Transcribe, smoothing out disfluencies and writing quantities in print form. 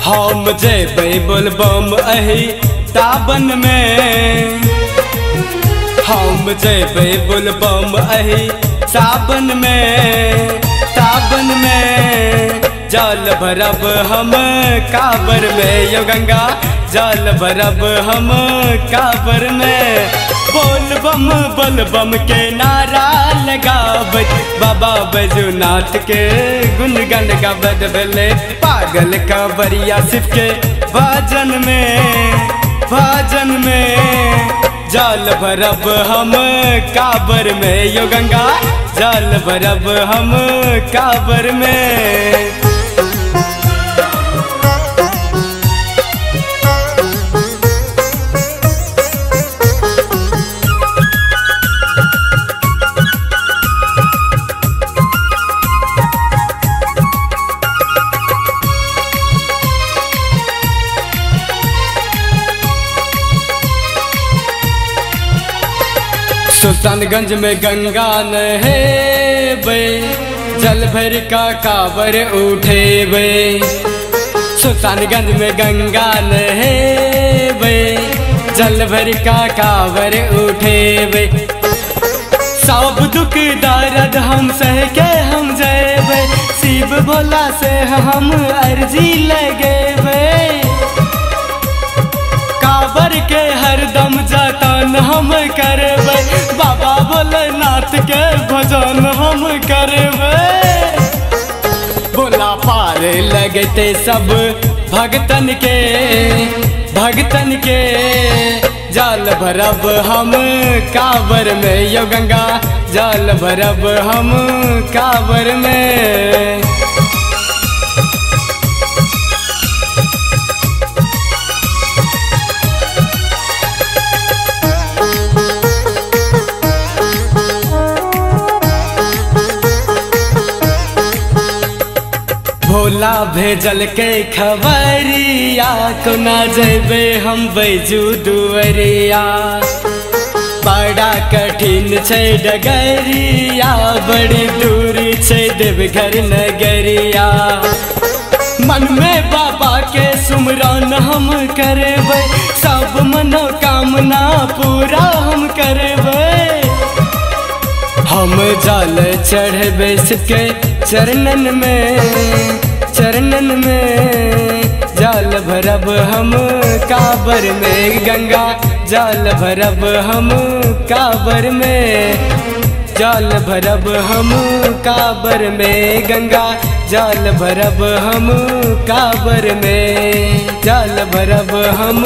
हम जेबै बोलबम अही सावन में, हम जेबै बोलबम अही सावन में, सावन में जल भरब हम कांवर में यो गंगा, जल भरब हम कांवर में। बोलबम बोलबम के नारा लगावत बाबा बैजूनाथ के गुणगान गावत भले पागल कांवरिया शिव के भजन में, भजन में जल भरब हम कांवर में यो गंगा, जल भरब हम कांवर में। सुल्तानगंज में गंगा नहेबे, जल भर का कांवर उठेबे। सुल्तानगंज में गंगा नहेबे, जल भर का कांवर उठेबे। सब दुख दर्द हम सह के हम जेबे, शिव भोला से हम अर्जी लगेबे। कांवर के हरदम जतन हम करबै, बाबा भोलेनाथ के भजन हम करबै। भोला पार लगते सब भगतन के, भगतन के जल भरब हम कांवर में यो गंगा, जल भरब हम कांवर में। भोला भेजल के खबरिया को ना जेबे हम बैजू दुअरिया। बड़ा कठिन छै डगरिया, बड़ी दूरी छै देवघर नगरिया। मन में बाबा के सुमरन हम करबै, सब मनोकामना पूरा हम करबै। हम जल चढ़बै के चरणन में, चरणन में जल भरब हम कांवर में गंगा, जल भरब हम कांवर में, जल भरब हम कांवर में गंगा, जल भरब हम कांवर में, जल भरब हम